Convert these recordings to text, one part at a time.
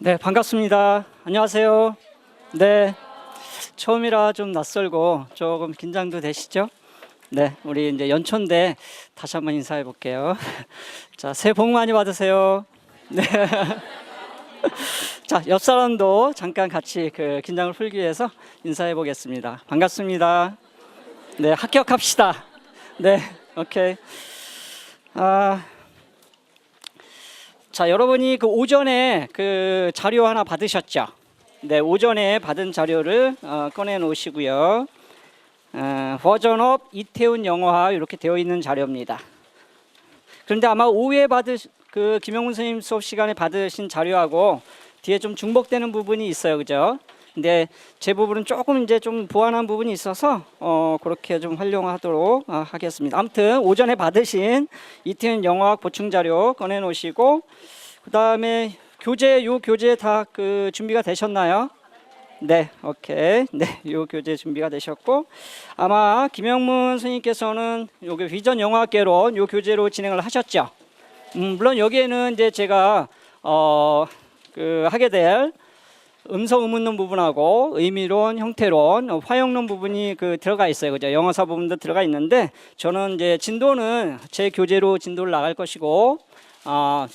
네, 반갑습니다. 안녕하세요. 네, 처음이라 좀 낯설고 조금 긴장도 되시죠? 네, 우리 이제 연초인데 다시 한번 인사해 볼게요. 자, 새해 복 많이 받으세요. 네. 자, 옆 사람도 잠깐 같이 긴장을 풀기 위해서 인사해 보겠습니다. 반갑습니다. 네, 합격합시다. 네, 오케이. 자, 여러분이 오전에 자료 하나 받으셨죠? 네, 오전에 받은 자료를 꺼내 놓으시고요. 버전업 이태훈 영어학 이렇게 되어 있는 자료입니다. 그런데 아마 오후에 김영훈 선생님 수업 시간에 받으신 자료하고 뒤에 좀 중복되는 부분이 있어요, 그죠? 근데 제 부분은 조금 이제 좀 보완한 부분이 있어서 그렇게 좀 활용하도록 하겠습니다. 아무튼 오전에 받으신 이태훈 영어학 보충 자료 꺼내 놓으시고, 그다음에 요 교재 다 준비가 되셨나요? 네, 오케이. 네, 요 교재 준비가 되셨고, 아마 김영문 선생님께서는 여기 비전 영어학개론 요 교재로 진행을 하셨죠. 물론 여기에는 이제 제가 하게 될 음성 의문론 부분하고 의미론, 형태론, 화형론 부분이 들어가 있어요, 그죠? 영어사 부분도 들어가 있는데, 저는 이제 진도는 제 교재로 진도를 나갈 것이고,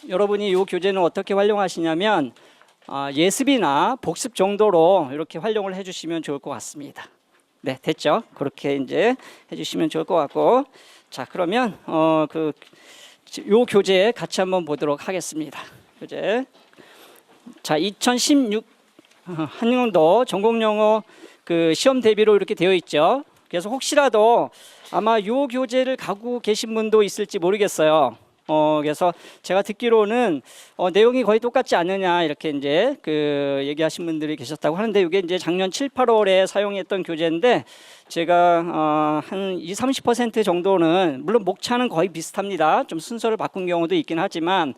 여러분이 이 교재는 어떻게 활용하시냐면 예습이나 복습 정도로 이렇게 활용을 해주시면 좋을 것 같습니다. 네, 됐죠? 그렇게 이제 해주시면 좋을 것 같고, 자, 그러면 요 교재 같이 한번 보도록 하겠습니다. 교재. 자, 2016 한영도 전공영어 시험 대비로 이렇게 되어 있죠. 그래서 혹시라도 아마 요 교재를 갖고 계신 분도 있을지 모르겠어요. 그래서 제가 듣기로는 내용이 거의 똑같지 않느냐 이렇게 이제 얘기하신 분들이 계셨다고 하는데, 이게 이제 작년 7, 8월에 사용했던 교재인데, 제가 한 20-30% 정도는, 물론 목차는 거의 비슷합니다. 좀 순서를 바꾼 경우도 있긴 하지만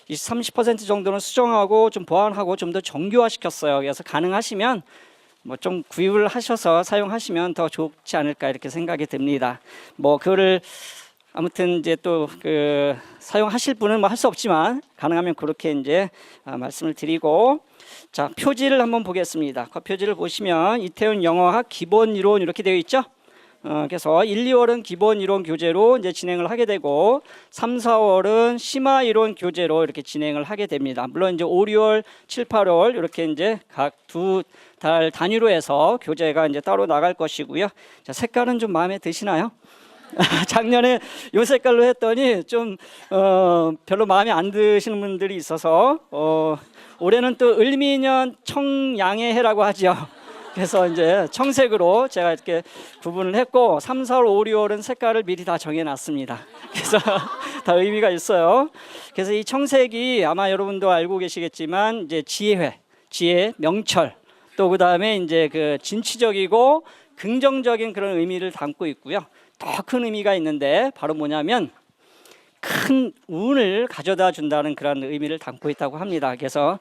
20-30% 정도는 수정하고 좀 보완하고 좀 더 정교화시켰어요. 그래서 가능하시면 뭐 좀 구입을 하셔서 사용하시면 더 좋지 않을까 이렇게 생각이 듭니다. 뭐 그거를 아무튼 이제 또 사용하실 분은 뭐 할 수 없지만 가능하면 그렇게 이제 말씀을 드리고, 자, 표지를 한번 보겠습니다. 그 표지를 보시면 이태훈 영어학 기본 이론 이렇게 되어 있죠. 그래서 1, 2월은 기본 이론 교재로 이제 진행을 하게 되고, 3, 4월은 심화 이론 교재로 이렇게 진행을 하게 됩니다. 물론 이제 5, 6월, 7, 8월 이렇게 이제 각 두 달 단위로 해서 교재가 이제 따로 나갈 것이고요. 자, 색깔은 좀 마음에 드시나요? 작년에 요 색깔로 했더니 좀 별로 마음에 안 드시는 분들이 있어서 올해는 또 을미년 청양의 해라고 하죠. 그래서 이제 청색으로 제가 이렇게 구분을 했고, 3, 4월, 5, 6월은 색깔을 미리 다 정해놨습니다. 그래서 다 의미가 있어요. 그래서 이 청색이 아마 여러분도 알고 계시겠지만 이제 지혜, 명철, 또 그다음에 이제 진취적이고 긍정적인 그런 의미를 담고 있고요. 더 큰 의미가 있는데 바로 뭐냐면 큰 운을 가져다 준다는 그런 의미를 담고 있다고 합니다. 그래서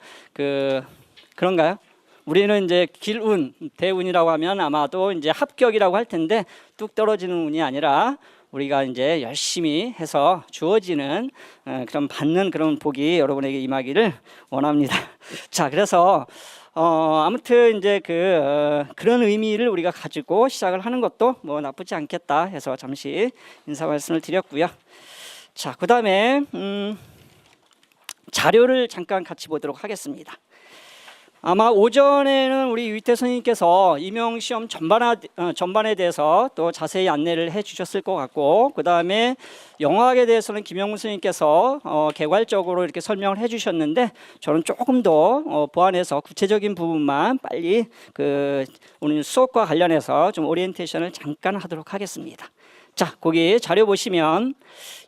그런가요? 우리는 이제 길운, 대운이라고 하면 아마도 이제 합격이라고 할 텐데, 뚝 떨어지는 운이 아니라 우리가 이제 열심히 해서 주어지는 그런 받는 그런 복이 여러분에게 임하기를 원합니다. 자, 그래서 아무튼 이제 그런 의미를 우리가 가지고 시작을 하는 것도 뭐 나쁘지 않겠다 해서 잠시 인사 말씀을 드렸고요. 자, 그다음에 자료를 잠깐 같이 보도록 하겠습니다. 아마 오전에는 우리 유희태 선생님께서 임용시험 전반에 대해서 또 자세히 안내를 해주셨을 것 같고, 그 다음에 영어학에 대해서는 김영문 선생님께서 개괄적으로 이렇게 설명을 해주셨는데, 저는 조금 더 보완해서 구체적인 부분만 빨리 오늘 수업과 관련해서 좀 오리엔테이션을 잠깐 하도록 하겠습니다. 자, 거기 자료 보시면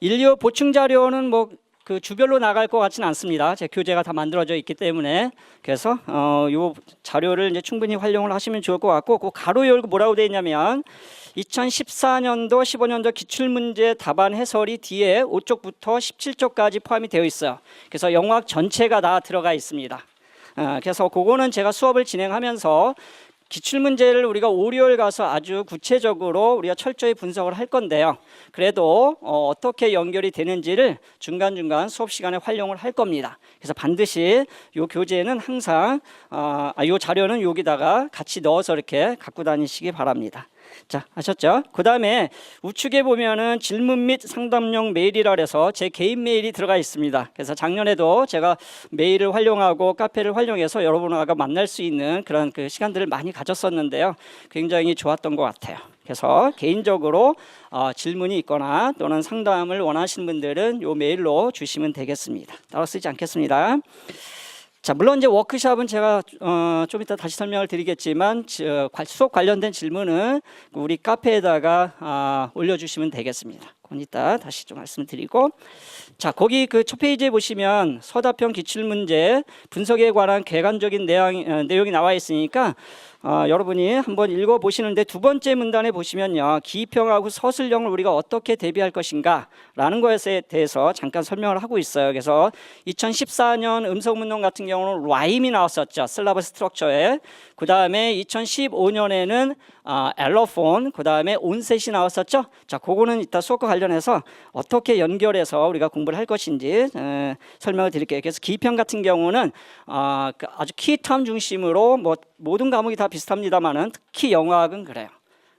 1, 2호 보충 자료는 뭐 주별로 나갈 것 같지는 않습니다. 제 교재가 다 만들어져 있기 때문에. 그래서 요 자료를 이제 충분히 활용을 하시면 좋을 것 같고, 그 가로 열고 뭐라고 되어 있냐면 2014년도 15년도 기출문제 답안 해설이 뒤에 5쪽부터 17쪽까지 포함이 되어 있어요. 그래서 영어학 전체가 다 들어가 있습니다. 그래서 그거는 제가 수업을 진행하면서 기출 문제를 우리가 오리올 가서 아주 구체적으로 우리가 철저히 분석을 할 건데요. 그래도 어떻게 연결이 되는지를 중간중간 수업 시간에 활용을 할 겁니다. 그래서 반드시 이 교재는 항상 이 자료는 여기다가 같이 넣어서 이렇게 갖고 다니시기 바랍니다. 자, 아셨죠? 그 다음에 우측에 보면은 질문 및 상담용 메일이라 해서 제 개인 메일이 들어가 있습니다. 그래서 작년에도 제가 메일을 활용하고 카페를 활용해서 여러분과 만날 수 있는 그런 그 시간들을 많이 가졌었는데요. 굉장히 좋았던 것 같아요. 그래서 개인적으로 질문이 있거나 또는 상담을 원하시는 분들은 이 메일로 주시면 되겠습니다. 따로 쓰지 않겠습니다. 자, 물론 이제 워크숍은 제가 좀 이따 다시 설명을 드리겠지만 수업 관련된 질문은 우리 카페에다가 올려주시면 되겠습니다. 그건 이따 다시 좀 말씀을 드리고, 자, 거기 그 첫 페이지에 보시면 서답형 기출문제 분석에 관한 객관적인 내용이 나와 있으니까 여러분이 한번 읽어보시는데, 두 번째 문단에 보시면요, 기평하고 서술형을 우리가 어떻게 대비할 것인가 라는 것에 대해서 잠깐 설명을 하고 있어요. 그래서 2014년 음성문헌 같은 경우는 라임이 나왔었죠, 슬라브 스트럭처에. 그 다음에 2015년에는 엘로폰, 그 다음에 온셋이 나왔었죠. 자, 그거는 이따 수업과 관련해서 어떻게 연결해서 우리가 공부를 할 것인지 설명을 드릴게요. 그래서 기평 같은 경우는 아주 키텀 중심으로 모든 과목이 다 비슷합니다만은 특히 영어학은 그래요.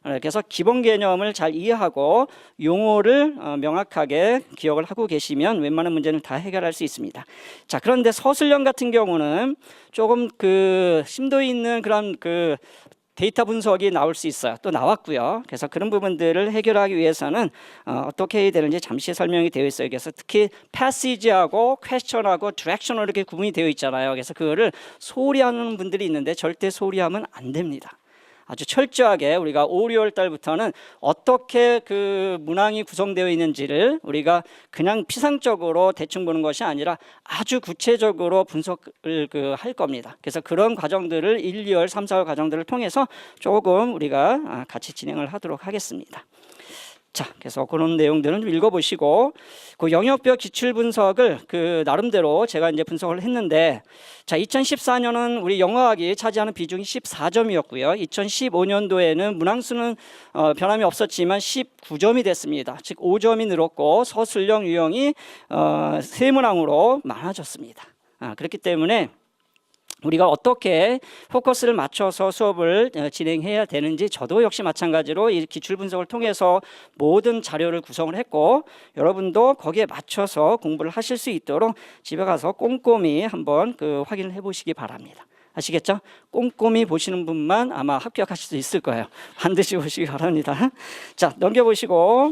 그래서 기본 개념을 잘 이해하고 용어를 명확하게 기억을 하고 계시면 웬만한 문제는 다 해결할 수 있습니다. 자, 그런데 서술형 같은 경우는 조금 그 심도 있는 그런 그 데이터 분석이 나올 수 있어요. 또 나왔고요. 그래서 그런 부분들을 해결하기 위해서는 어떻게 해야 되는지 잠시 설명이 되어 있어요. 그래서 특히 패시지하고 퀘스천하고 디렉션으로 이렇게 구분이 되어 있잖아요. 그래서 그거를 소홀히 하는 분들이 있는데 절대 소홀히 하면 안 됩니다. 아주 철저하게 우리가 5, 6월 달부터는 어떻게 그 문항이 구성되어 있는지를 우리가 그냥 피상적으로 대충 보는 것이 아니라 아주 구체적으로 분석을 할 겁니다. 그래서 그런 과정들을 1, 2월, 3, 4월 과정들을 통해서 조금 우리가 같이 진행을 하도록 하겠습니다. 자, 그래서 그런 내용들은 좀 읽어보시고, 그 영역별 기출 분석을 그 나름대로 제가 이제 분석을 했는데, 자, 2014년은 우리 영어학이 차지하는 비중이 14점이었고요. 2015년도에는 문항수는 변함이 없었지만 19점이 됐습니다. 즉 5점이 늘었고 서술형 유형이 세 문항으로 많아졌습니다. 그렇기 때문에 우리가 어떻게 포커스를 맞춰서 수업을 진행해야 되는지 저도 역시 마찬가지로 이 기출 분석을 통해서 모든 자료를 구성을 했고, 여러분도 거기에 맞춰서 공부를 하실 수 있도록 집에 가서 꼼꼼히 한번 확인을 해보시기 바랍니다. 아시겠죠? 꼼꼼히 보시는 분만 아마 합격하실 수 있을 거예요. 반드시 보시기 바랍니다. 자, 넘겨보시고,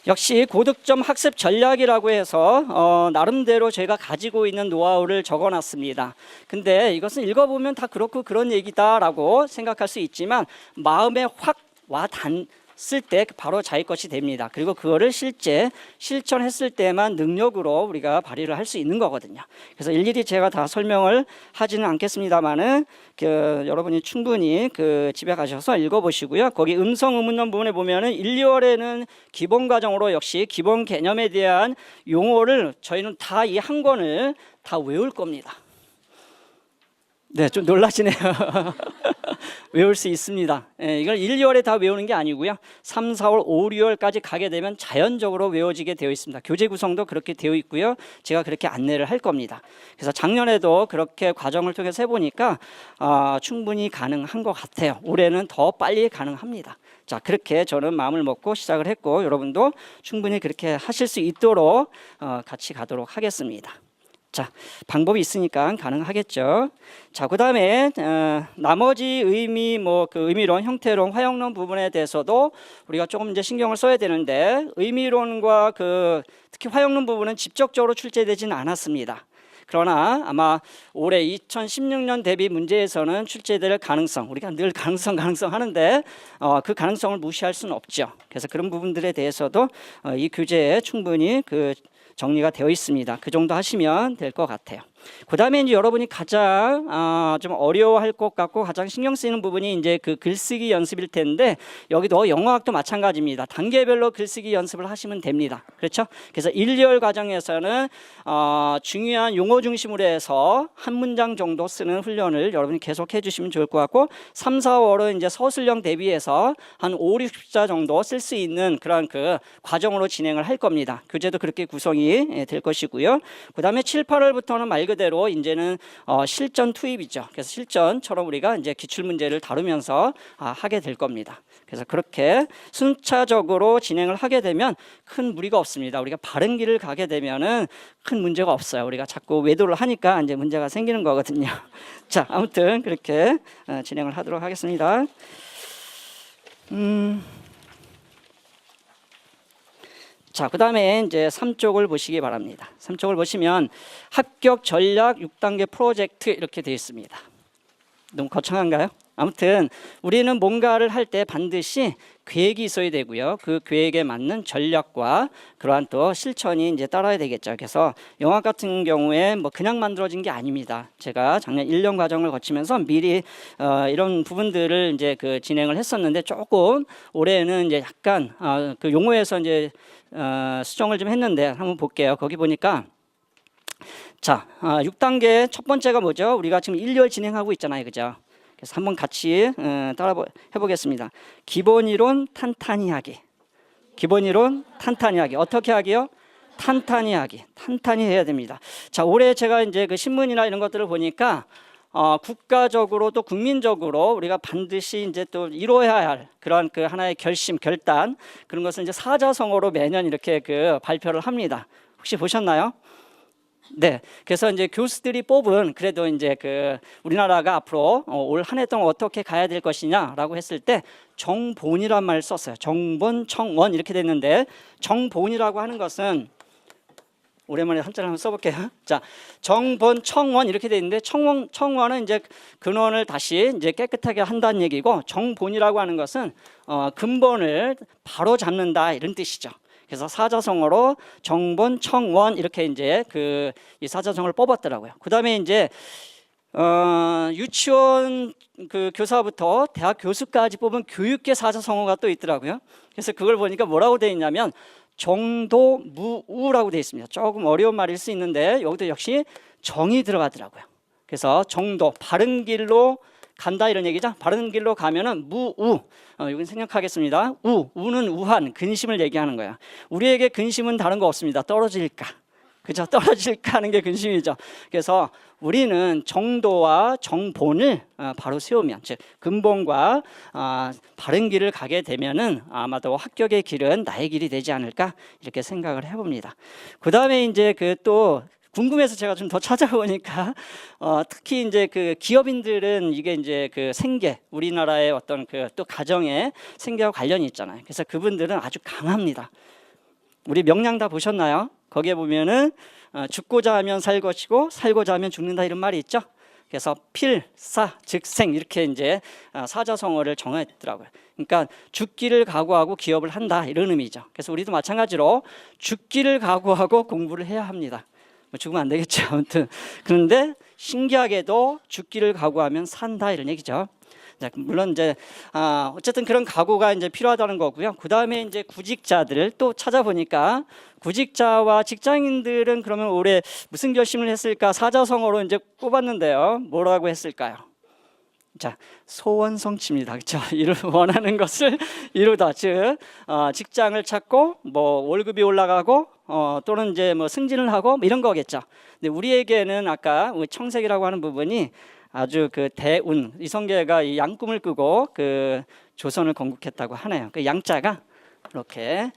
역시 고득점 학습 전략이라고 해서 나름대로 저희가 가지고 있는 노하우를 적어놨습니다. 근데 이것은 읽어보면 다 그렇고 그런 얘기다라고 생각할 수 있지만 마음에 확 와닿았을 때 바로 자기 것이 됩니다. 그리고 그거를 실제 실천했을 때만 능력으로 우리가 발휘를 할 수 있는 거거든요. 그래서 일일이 제가 다 설명을 하지는 않겠습니다만은 여러분이 충분히 집에 가셔서 읽어보시고요. 거기 음성 의문론 부분에 보면은 1, 2월에는 기본 과정으로 역시 기본 개념에 대한 용어를 저희는 다 이 한 권을 다 외울 겁니다. 네, 좀 놀라시네요. 외울 수 있습니다. 이걸 1, 2월에 다 외우는 게 아니고요. 3, 4월, 5, 6월까지 가게 되면 자연적으로 외워지게 되어 있습니다. 교재 구성도 그렇게 되어 있고요. 제가 그렇게 안내를 할 겁니다. 그래서 작년에도 그렇게 과정을 통해서 해보니까 충분히 가능한 것 같아요. 올해는 더 빨리 가능합니다. 자, 그렇게 저는 마음을 먹고 시작을 했고, 여러분도 충분히 그렇게 하실 수 있도록 같이 가도록 하겠습니다. 자, 방법이 있으니까 가능하겠죠. 자, 그 다음에 나머지 의미, 의미론, 형태론, 화형론 부분에 대해서도 우리가 조금 이제 신경을 써야 되는데, 의미론과 특히 화형론 부분은 직접적으로 출제되지는 않았습니다. 그러나 아마 올해 2016년 대비 문제에서는 출제될 가능성, 우리가 늘 가능성 하는데 그 가능성을 무시할 수는 없죠. 그래서 그런 부분들에 대해서도 이 교재에 충분히 정리가 되어 있습니다. 그 정도 하시면 될 것 같아요. 그다음에 이제 여러분이 가장 좀 어려워할 것 같고 가장 신경 쓰이는 부분이 이제 그 글쓰기 연습일 텐데, 여기도 영어학도 마찬가지입니다. 단계별로 글쓰기 연습을 하시면 됩니다. 그렇죠? 그래서 1, 2월 과정에서는 중요한 용어 중심으로 해서 한 문장 정도 쓰는 훈련을 여러분이 계속 해주시면 좋을 것 같고, 3, 4월은 이제 서술형 대비해서 한 5, 60자 정도 쓸 수 있는 그런 그 과정으로 진행을 할 겁니다. 교재도 그렇게 구성이 될 것이고요. 그다음에 7, 8월부터는 말 그대로 이제는 실전 투입이죠. 그래서 실전처럼 우리가 이제 기출 문제를 다루면서 하게 될 겁니다. 그래서 그렇게 순차적으로 진행을 하게 되면 큰 무리가 없습니다. 우리가 바른 길을 가게 되면은 큰 문제가 없어요. 우리가 자꾸 외도를 하니까 이제 문제가 생기는 거거든요. 자, 아무튼 그렇게 진행을 하도록 하겠습니다. 자, 그 다음에 이제 3쪽을 보시기 바랍니다. 3쪽을 보시면 합격 전략 6단계 프로젝트 이렇게 되어 있습니다. 너무 거창한가요? 아무튼 우리는 뭔가를 할 때 반드시 계획이 있어야 되고요. 그 계획에 맞는 전략과 그러한 또 실천이 이제 따라야 되겠죠. 그래서 영화 같은 경우에 뭐 그냥 만들어진 게 아닙니다. 제가 작년 1년 과정을 거치면서 미리 이런 부분들을 이제 그 진행을 했었는데, 조금 올해는 이제 약간 그 용어에서 이제 수정을 좀 했는데 한번 볼게요. 거기 보니까 자, 6단계 첫 번째가 뭐죠? 우리가 지금 1, 2월 진행하고 있잖아요. 그죠? 그래서 한번 같이 따라 해보겠습니다. 기본 이론 탄탄히 하기. 기본 이론 탄탄히 하기. 어떻게 하기요? 탄탄히 하기. 탄탄히 해야 됩니다. 자, 올해 제가 이제 그 신문이나 이런 것들을 보니까 국가적으로 또 국민적으로 우리가 반드시 이제 또 이뤄야 할 그런 그 하나의 결심, 결단, 그런 것을 이제 사자성어로 매년 이렇게 그 발표를 합니다. 혹시 보셨나요? 네, 그래서 이제 교수들이 뽑은, 그래도 이제 그 우리나라가 앞으로 올 한 해 동안 어떻게 가야 될 것이냐라고 했을 때 정본이란 말을 썼어요. 정본, 청원 이렇게 됐는데, 정본이라고 하는 것은 오랜만에 한자를 한번 써볼게요. 자, 정본, 청원 이렇게 돼 있는데, 청원은 이제 근원을 다시 이제 깨끗하게 한다는 얘기고, 정본이라고 하는 것은 근본을 바로 잡는다 이런 뜻이죠. 그래서 사자성어로 정본, 청원 이렇게 이제 그 이 사자성어를 뽑았더라고요. 그다음에 이제 유치원 그 교사부터 대학 교수까지 뽑은 교육계 사자성어가 또 있더라고요. 그래서 그걸 보니까 뭐라고 돼 있냐면 정도무우라고 돼 있습니다. 조금 어려운 말일 수 있는데 여기도 역시 정이 들어가더라고요. 그래서 정도, 바른 길로 간다 이런 얘기죠. 바른 길로 가면은 무우. 이건 생략하겠습니다. 우는 우한, 근심을 얘기하는 거예요. 우리에게 근심은 다른 거 없습니다. 떨어질까. 그죠? 떨어질까 하는 게 근심이죠. 그래서 우리는 정도와 정본을 바로 세우면, 즉 근본과 바른 길을 가게 되면은 아마도 합격의 길은 나의 길이 되지 않을까 이렇게 생각을 해봅니다. 그 다음에 이제 그 또 궁금해서 제가 좀 더 찾아보니까 특히 이제 그 기업인들은 이게 이제 그 생계, 우리나라의 어떤 그 또 가정의 생계와 관련이 있잖아요. 그래서 그분들은 아주 강합니다. 우리 명량 다 보셨나요? 거기에 보면은 죽고자 하면 살 것이고 살고자 하면 죽는다 이런 말이 있죠. 그래서 필사 즉생 이렇게 이제 사자성어를 정했더라고요. 그러니까 죽기를 각오하고 기업을 한다 이런 의미죠. 그래서 우리도 마찬가지로 죽기를 각오하고 공부를 해야 합니다. 죽으면 안 되겠죠. 아무튼 그런데 신기하게도 죽기를 각오하면 산다 이런 얘기죠. 물론 이제 어쨌든 그런 각오가 이제 필요하다는 거고요. 그 다음에 이제 구직자들을 또 찾아보니까 구직자와 직장인들은 그러면 올해 무슨 결심을 했을까? 사자성어로 이제 꼽았는데요. 뭐라고 했을까요? 자, 소원 성취입니다. 그렇죠? 원하는 것을 이루다. 즉 직장을 찾고 뭐 월급이 올라가고 또는 이제 뭐 승진을 하고 뭐 이런 거겠죠. 근데 우리에게는 아까 청색이라고 하는 부분이 아주 그 대운, 이성계가 이 양꿈을 꾸고 그 조선을 건국했다고 하네요. 그 양자가 이렇게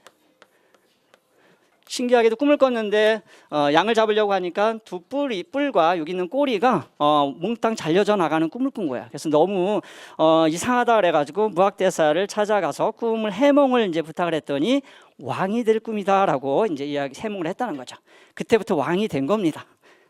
신기하게도 꿈을 꿨는데 양을 잡으려고 하니까 두 뿔과 여기 있는 꼬리가 몽땅 잘려져 나가는 꿈을 꾼 거야. 그래서 너무 이상하다 그래가지고 무학대사를 찾아가서 꿈을 해몽을 이제 부탁을 했더니 왕이 될 꿈이다라고 이제 이야기 해몽을 했다는 거죠. 그때부터 왕이 된 겁니다.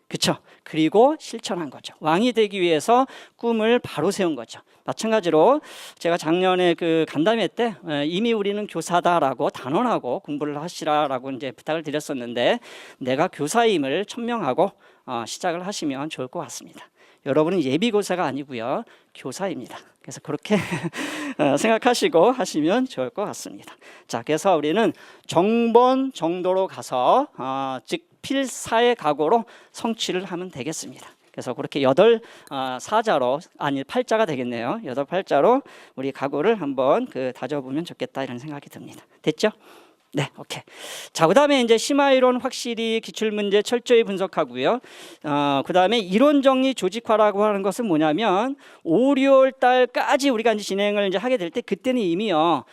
그렇죠? 그리고 실천한 거죠. 왕이 되기 위해서 꿈을 바로 세운 거죠. 마찬가지로 제가 작년에 그 간담회 때 이미 우리는 교사다라고 단언하고 공부를 하시라라고 이제 부탁을 드렸었는데, 내가 교사임을 천명하고 시작을 하시면 좋을 것 같습니다. 여러분은 예비교사가 아니고요, 교사입니다. 그래서 그렇게 생각하시고 하시면 좋을 것 같습니다. 자, 그래서 우리는 정본 정도로 가서 즉 필사의 각오로 성취를 하면 되겠습니다. 그래서 그렇게 8사자로 아니 8자가 되겠네요. 8팔자로 우리 각오를 한번 다져보면 좋겠다 이런 생각이 듭니다. 됐죠? 네, 오케이. 자, 그다음에 이제 심화 이론 확실히 기출 문제 철저히 분석하고요. 그다음에 이론 정리 조직화라고 하는 것은 뭐냐면 5, 6월 달까지 우리가 이제 진행을 이제 하게 될 때 그때는 이미요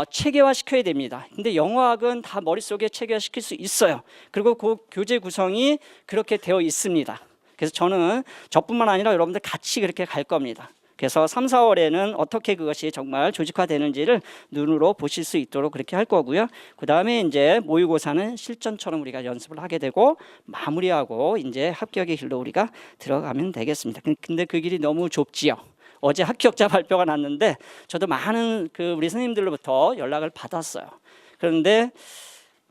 체계화 시켜야 됩니다. 근데 영어학은 다 머릿속에 체계화 시킬 수 있어요. 그리고 그 교재 구성이 그렇게 되어 있습니다. 그래서 저는 저뿐만 아니라 여러분들 같이 그렇게 갈 겁니다. 그래서 3, 4월에는 어떻게 그것이 정말 조직화되는지를 눈으로 보실 수 있도록 그렇게 할 거고요. 그 다음에 이제 모의고사는 실전처럼 우리가 연습을 하게 되고 마무리하고 이제 합격의 길로 우리가 들어가면 되겠습니다. 근데 그 길이 너무 좁지요. 어제 합격자 발표가 났는데 저도 많은 우리 선생님들로부터 연락을 받았어요. 그런데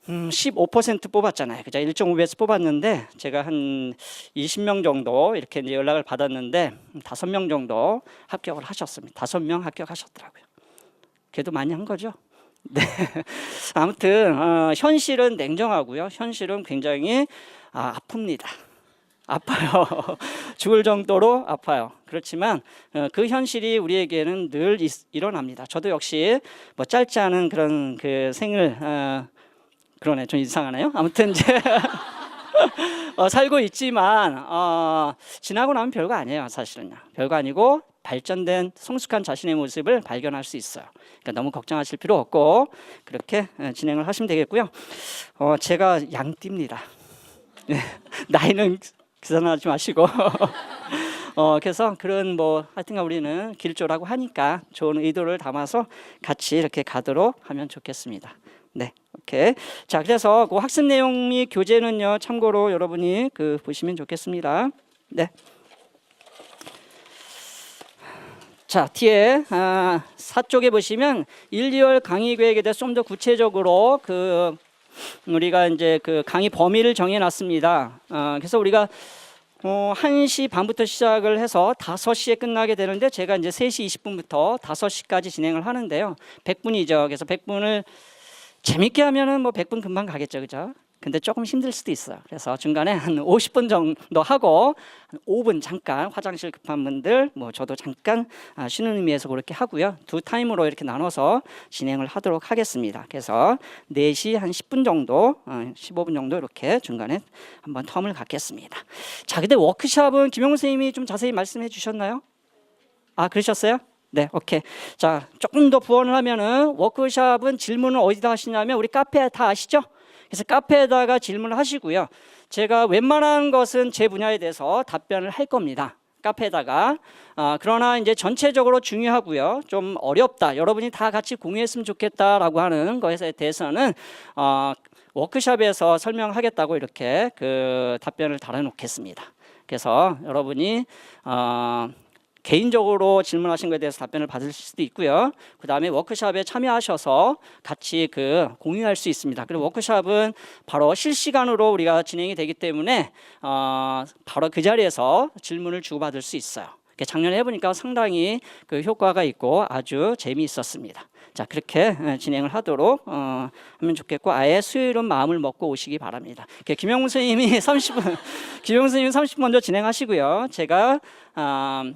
15% 뽑았잖아요. 그죠? 1.5배에서 뽑았는데 제가 한 20명 정도 이렇게 이제 연락을 받았는데 5명 정도 합격을 하셨습니다. 5명 합격하셨더라고요. 그래도 많이 한 거죠. 네. 아무튼 현실은 냉정하고요. 현실은 굉장히 아픕니다. 아파요. 죽을 정도로 아파요. 그렇지만 그 현실이 우리에게는 늘 일어납니다. 저도 역시 뭐 짧지 않은 그런 생을 그러네, 좀 이상하네요. 아무튼 이제 살고 있지만 지나고 나면 별거 아니에요. 사실은요, 별거 아니고 발전된 성숙한 자신의 모습을 발견할 수 있어요. 그러니까 너무 걱정하실 필요 없고 그렇게 진행을 하시면 되겠고요. 제가 양띠입니다. 나이는 계산하지 마시고 그래서 그런 하여튼간 우리는 길조라고 하니까 좋은 의도를 담아서 같이 이렇게 가도록 하면 좋겠습니다. 네, 오케이. 자, 그래서 그 학습 내용 및 교재는요, 참고로 여러분이 보시면 좋겠습니다. 네. 자, 뒤에 4쪽에 보시면 1, 2월 강의 계획에 대해서 좀 더 구체적으로 우리가 이제 강의 범위를 정해놨습니다. 그래서 우리가 1시 반부터 시작을 해서 5시에 끝나게 되는데 제가 이제 3시 20분부터 5시까지 진행을 하는데요. 100분이죠. 그래서 100분을 재밌게 하면은 100분 금방 가겠죠, 그죠? 근데 조금 힘들 수도 있어요. 그래서 중간에 한 50분 정도 하고 한 5분 잠깐 화장실 급한 분들, 저도 잠깐 쉬는 의미에서 그렇게 하고요. 2타임으로 이렇게 나눠서 진행을 하도록 하겠습니다. 그래서 4시 한 10분 정도, 15분 정도 이렇게 중간에 한번 텀을 갖겠습니다. 자, 근데 워크숍은 김영훈 선생님이 좀 자세히 말씀해 주셨나요? 그러셨어요? 네, 오케이. 자, 조금 더 부언을 하면은 워크숍은 질문을 어디다 하시냐면 우리 카페 다 아시죠? 그래서 카페에다가 질문을 하시고요. 제가 웬만한 것은 제 분야에 대해서 답변을 할 겁니다. 카페에다가. 그러나 이제 전체적으로 중요하고요. 좀 어렵다. 여러분이 다 같이 공유했으면 좋겠다라고 하는 것에 대해서는 워크숍에서 설명하겠다고 이렇게 답변을 달아놓겠습니다. 그래서 여러분이 개인적으로 질문하신 것에 대해서 답변을 받으실 수도 있고요. 그 다음에 워크숍에 참여하셔서 같이 공유할 수 있습니다. 그리고 워크숍은 바로 실시간으로 우리가 진행이 되기 때문에 바로 그 자리에서 질문을 주고받을 수 있어요. 작년에 해보니까 상당히 효과가 있고 아주 재미있었습니다. 자, 그렇게 진행을 하도록 하면 좋겠고, 아예 수요일은 마음을 먹고 오시기 바랍니다. 김영훈 선생님이 30분, 김영훈 선생님이 30분 먼저 진행하시고요. 제가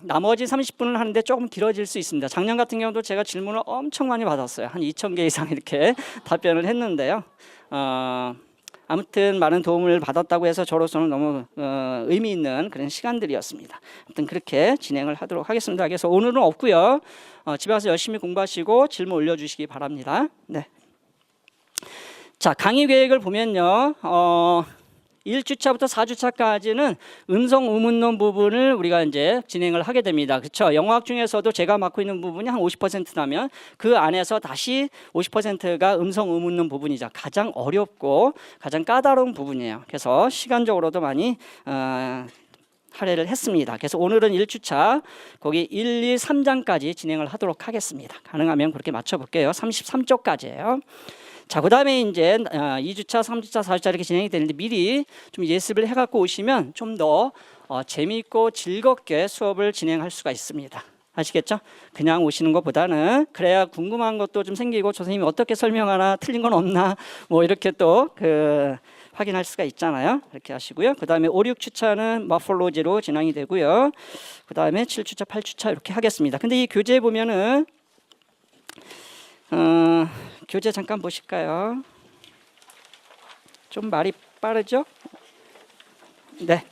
나머지 30분을 하는데 조금 길어질 수 있습니다. 작년 같은 경우도 제가 질문을 엄청 많이 받았어요. 한 2,000개 이상 이렇게 답변을 했는데요. 아무튼 많은 도움을 받았다고 해서 저로서는 너무 의미 있는 그런 시간들이었습니다. 아무튼 그렇게 진행을 하도록 하겠습니다. 그래서 오늘은 없고요. 집에 가서 열심히 공부하시고 질문 올려주시기 바랍니다. 네. 자, 강의 계획을 보면요. 1주차부터 4주차까지는 음성 의문론 부분을 우리가 이제 진행을 하게 됩니다. 그렇죠? 영어학 중에서도 제가 맡고 있는 부분이 한 50%라면 그 안에서 다시 50%가 음성 의문론 부분이죠. 가장 어렵고 가장 까다로운 부분이에요. 그래서 시간적으로도 많이 할애를 했습니다. 그래서 오늘은 1주차 거기 1, 2, 3장까지 진행을 하도록 하겠습니다. 가능하면 그렇게 맞춰볼게요. 33쪽까지예요. 자, 그 다음에 이제 2주차, 3주차, 4주차 이렇게 진행이 되는데 미리 좀 예습을 해갖고 오시면 좀 더 재미있고 즐겁게 수업을 진행할 수가 있습니다. 아시겠죠? 그냥 오시는 것보다는 그래야 궁금한 것도 좀 생기고 저 선생님이 어떻게 설명하나 틀린 건 없나 뭐 이렇게 또 확인할 수가 있잖아요. 이렇게 하시고요. 그 다음에 5, 6주차는 마포로지로 진행이 되고요. 그 다음에 7주차, 8주차 이렇게 하겠습니다. 근데 이 교재 보면은 교재 잠깐 보실까요? 좀 말이 빠르죠? 네.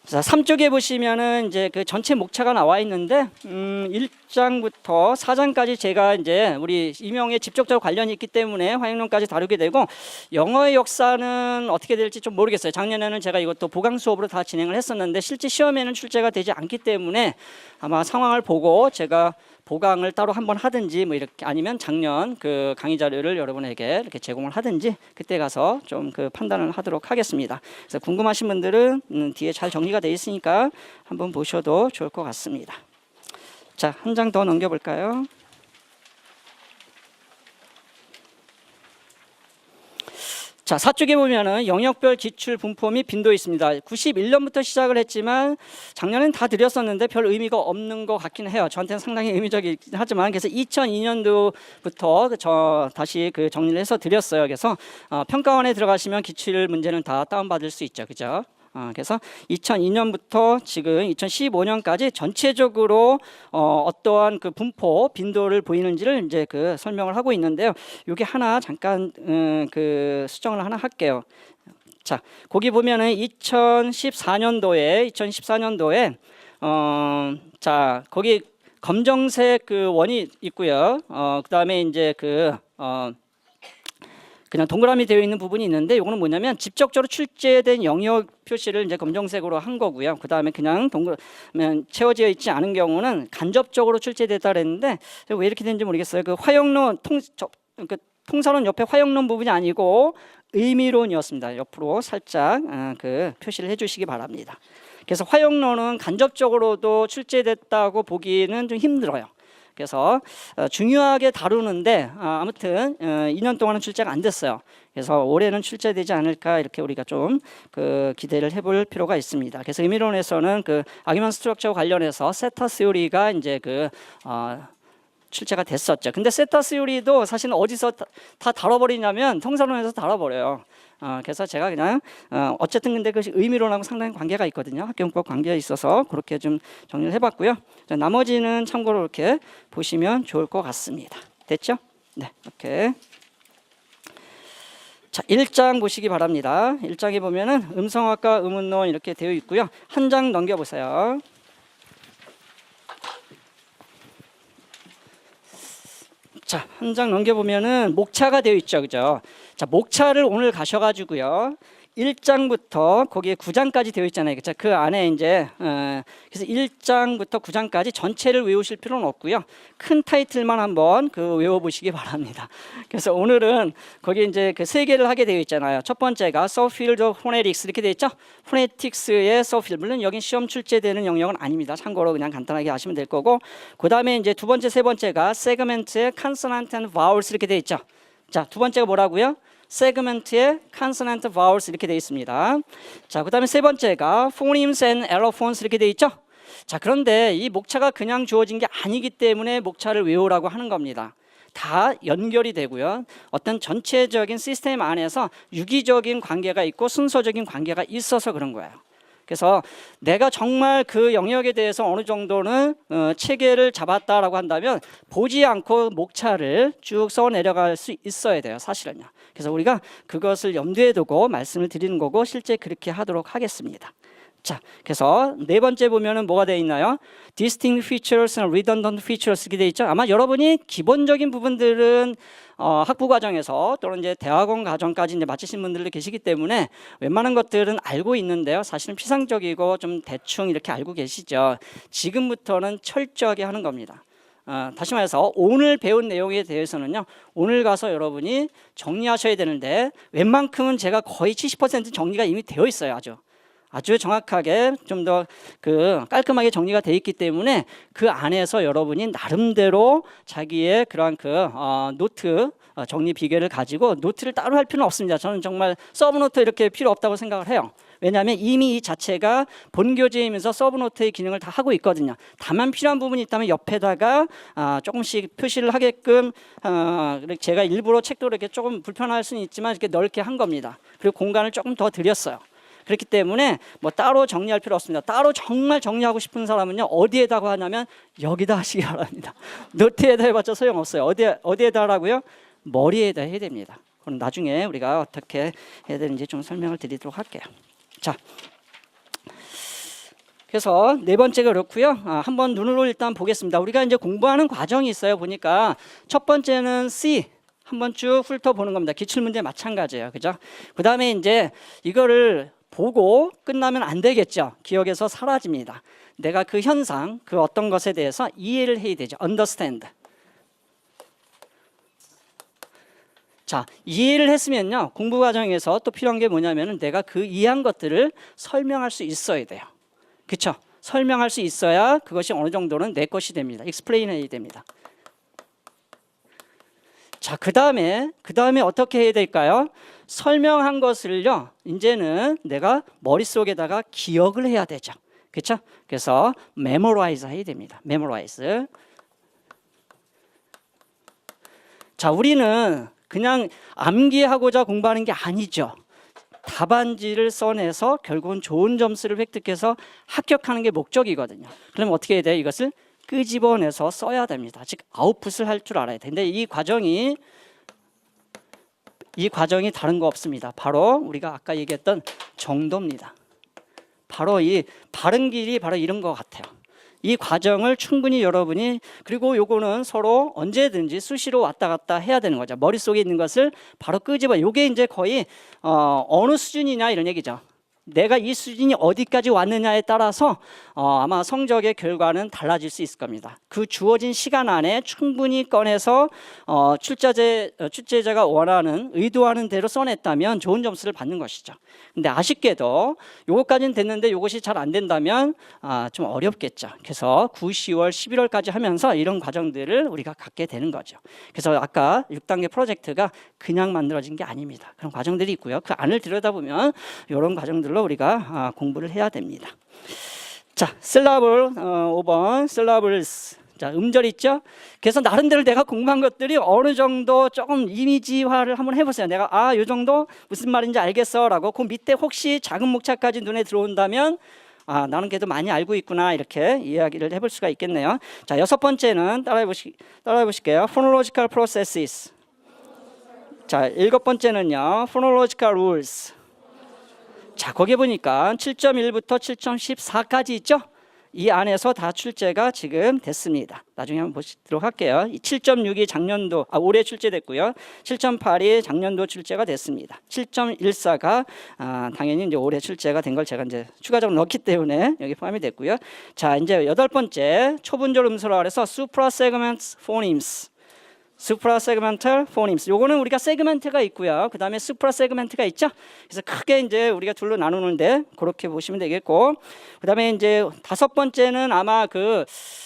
자, 3쪽에 보시면은 이제 그 전체 목차가 나와 있는데 1장부터 4장까지 제가 이제 우리 임용에 직접적으로 관련이 있기 때문에 화형론까지 다루게 되고 영어의 역사는 어떻게 될지 좀 모르겠어요. 작년에는 제가 이것도 보강 수업으로 다 진행을 했었는데 실제 시험에는 출제가 되지 않기 때문에 아마 상황을 보고 제가 보강을 따로 한번 하든지 뭐 이렇게 아니면 작년 그 강의 자료를 여러분에게 이렇게 제공을 하든지 그때 가서 좀 그 판단을 하도록 하겠습니다. 그래서 궁금하신 분들은 뒤에 잘 정리가 되어 있으니까 한번 보셔도 좋을 것 같습니다. 자, 한 장 더 넘겨볼까요? 자, 4쪽에 보면은 영역별 지출 분포 및 빈도 있습니다. 91년부터 시작을 했지만 작년엔 다 드렸었는데 별 의미가 없는 것 같긴 해요. 저한테는 상당히 의미적이긴 하지만 그래서 2002년도부터 다시 정리를 해서 드렸어요. 그래서 평가원에 들어가시면 기출 문제는 다 다운받을 수 있죠. 그죠? 그래서 2002년부터 지금 2015년까지 전체적으로 어떠한 그 분포 빈도를 보이는지를 이제 설명을 하고 있는데요. 이게 하나 잠깐 수정을 하나 할게요. 자, 거기 보면은 2014년도에 자, 거기 검정색 원이 있고요. 그다음에 이제 그냥 동그라미 되어 있는 부분이 있는데 이거는 뭐냐면 직접적으로 출제된 영역 표시를 이제 검정색으로 한 거고요. 그 다음에 그냥 채워져 있지 않은 경우는 간접적으로 출제됐다 그랬는데 왜 이렇게 되는지 모르겠어요. 화형론 통사론 옆에 화형론 부분이 아니고 의미론이었습니다. 옆으로 살짝 표시를 해주시기 바랍니다. 그래서 화형론은 간접적으로도 출제됐다고 보기는 좀 힘들어요. 그래서 중요하게 다루는데 아무튼 2년 동안은 출제가 안 됐어요. 그래서 올해는 출제되지 않을까 이렇게 우리가 좀 기대를 해볼 필요가 있습니다. 그래서 의미론에서는 아규먼트 스트럭처 관련해서 세타 스요리가 이제 출제가 됐었죠. 근데 세타 스요리도 사실은 어디서 다 다뤄버리냐면 통사론에서 다뤄버려요. 그래서 제가 그냥 어쨌든 근데 그것이 의미론하고 상당히 관계가 있거든요. 학교용법 관계가 있어서 그렇게 좀 정리를 해봤고요. 자, 나머지는 참고로 이렇게 보시면 좋을 것 같습니다. 됐죠? 네, 이렇게. 자, 1장 보시기 바랍니다. 1장에 보면은 음성학과 의문론 이렇게 되어 있고요. 한 장 넘겨보세요. 자, 한 장 넘겨보면은 목차가 되어 있죠. 그죠? 자, 목차를 오늘 가셔가지고요. 1장부터 거기에 9장까지 되어 있잖아요. 그렇죠? 그 안에 이제 그래서 1장부터 9장까지 전체를 외우실 필요는 없고요. 큰 타이틀만 한번 외워보시기 바랍니다. 그래서 오늘은 거기 이제 세 개를 하게 되어 있잖아요. 첫 번째가 Subfield of Phonetics 이렇게 되어 있죠. Phonetics의 Subfield, 물론 여긴 시험 출제되는 영역은 아닙니다. 참고로 그냥 간단하게 하시면 될 거고, 그 다음에 이제 두 번째, 세 번째가 Segment의 Consonant and Vowels 이렇게 되어 있죠. 자, 두 번째가 뭐라고요? 세그멘트의 consonant vowels 이렇게 되어 있습니다. 자, 그 다음에 세 번째가 phonemes and allophones 이렇게 되어 있죠. 자, 그런데 이 목차가 그냥 주어진 게 아니기 때문에 목차를 외우라고 하는 겁니다. 다 연결이 되고요. 어떤 전체적인 시스템 안에서 유기적인 관계가 있고 순서적인 관계가 있어서 그런 거예요. 그래서 내가 정말 그 영역에 대해서 어느 정도는 체계를 잡았다라고 한다면 보지 않고 목차를 쭉 써 내려갈 수 있어야 돼요. 사실은요. 그래서 우리가 그것을 염두에 두고 말씀을 드리는 거고 실제 그렇게 하도록 하겠습니다. 자, 그래서 네 번째 보면은 뭐가 되어 있나요? Distinct features and redundant features 이렇게 되어 있죠. 아마 여러분이 기본적인 부분들은 학부 과정에서 또는 이제 대학원 과정까지 이제 마치신 분들도 계시기 때문에 웬만한 것들은 알고 있는데요. 사실은 피상적이고 좀 대충 이렇게 알고 계시죠. 지금부터는 철저하게 하는 겁니다. 다시 말해서 오늘 배운 내용에 대해서는요, 오늘 가서 여러분이 정리하셔야 되는데 웬만큼은 제가 거의 70% 정리가 이미 되어 있어요. 아주 정확하게 좀 더 깔끔하게 정리가 되어 있기 때문에 그 안에서 여러분이 나름대로 자기의 그러한 노트 정리 비결을 가지고 노트를 따로 할 필요는 없습니다. 저는 정말 서브노트 이렇게 필요 없다고 생각을 해요. 왜냐하면 이미 이 자체가 본교재이면서 서브노트의 기능을 다 하고 있거든요. 다만 필요한 부분이 있다면 옆에다가 조금씩 표시를 하게끔 제가 일부러 책도 이렇게 조금 불편할 수는 있지만 이렇게 넓게 한 겁니다. 그리고 공간을 조금 더 드렸어요. 그렇기 때문에 뭐 따로 정리할 필요 없습니다. 따로 정말 정리하고 싶은 사람은요, 어디에다가 하냐면 여기다 하시기 바랍니다. 노트에다 해봤자 소용없어요. 어디에다 하라고요? 머리에다 해야 됩니다. 그럼 나중에 우리가 어떻게 해야 되는지 좀 설명을 드리도록 할게요. 자, 그래서 네 번째가 그렇고요. 한번 눈으로 일단 보겠습니다. 우리가 이제 공부하는 과정이 있어요. 보니까 첫 번째는 C 한번 쭉 훑어보는 겁니다. 기출문제 마찬가지예요. 그죠? 그 다음에 이제 이거를 보고 끝나면 안 되겠죠. 기억에서 사라집니다. 내가 그 현상, 그 어떤 것에 대해서 이해를 해야 되죠. understand. 자, 이해를 했으면요, 공부 과정에서 또 필요한 게 뭐냐면은 내가 그 이해한 것들을 설명할 수 있어야 돼요. 그렇죠? 설명할 수 있어야 그것이 어느 정도는 내 것이 됩니다. explain 해야 됩니다. 자, 그 다음에 어떻게 해야 될까요? 설명한 것을요, 이제는 내가 머릿속에다가 기억을 해야 되죠. 그렇죠? 그래서 memorize 해야 됩니다. memorize. 자, 우리는 그냥 암기하고자 공부하는 게 아니죠. 답안지를 써내서 결국은 좋은 점수를 획득해서 합격하는 게 목적이거든요. 그럼 어떻게 해야 돼요? 이것을 끄집어내서 써야 됩니다. 즉 아웃풋을 할 줄 알아야 돼. 근데 이 과정이 다른 거 없습니다. 바로 우리가 아까 얘기했던 정도입니다. 바로 이 바른 길이 바로 이런 것 같아요. 이 과정을 충분히 여러분이, 그리고 요거는 서로 언제든지 수시로 왔다 갔다 해야 되는 거죠. 머릿속에 있는 것을 바로 끄집어, 요게 이제 거의 어느 수준이냐 이런 얘기죠. 내가 이 수준이 어디까지 왔느냐에 따라서 아마 성적의 결과는 달라질 수 있을 겁니다. 그 주어진 시간 안에 충분히 꺼내서 출제자가 원하는, 의도하는 대로 써냈다면 좋은 점수를 받는 것이죠. 근데 아쉽게도 요것까지는 됐는데 요것이 잘 안 된다면 좀 어렵겠죠. 그래서 9, 10월, 11월까지 하면서 이런 과정들을 우리가 갖게 되는 거죠. 그래서 아까 6단계 프로젝트가 그냥 만들어진 게 아닙니다. 그런 과정들이 있고요. 그 안을 들여다보면 이런 과정들로 우리가 공부를 해야 됩니다. 자, 실라블 5번 실라블스. 자, 음절 있죠? 그래서 나름대로 내가 공부한 것들이 어느 정도 조금 이미지화를 한번 해보세요. 내가 요 정도 무슨 말인지 알겠어라고. 그 밑에 혹시 작은 목차까지 눈에 들어온다면 나는 그래도 많이 알고 있구나, 이렇게 이야기를 해볼 수가 있겠네요. 자, 여섯 번째는 따라해 보실게요. Phonological processes. 자, 일곱 번째는요, Phonological rules. 자, 거기에 보니까 7.1부터 7.14까지 있죠? 이 안에서 다 출제가 지금 됐습니다. 나중에 한번 보시도록 할게요. 7.6이 작년도, 올해 출제됐고요. 7.8이 작년도 출제가 됐습니다. 7.14가 당연히 이제 올해 출제가 된 걸 제가 이제 추가적으로 넣었기 때문에 여기 포함이 됐고요. 자, 이제 여덟 번째 초분절 음소라 그래서 suprasegment phonemes. suprasegmental phonemes. 요거는 우리가 세그멘트가 있고요. 그 다음에 suprasegment가 있죠. 그래서 크게 이제 우리가 둘로 나누는데 그렇게 보시면 되겠고, 그 다음에 이제 다섯 번째는 아마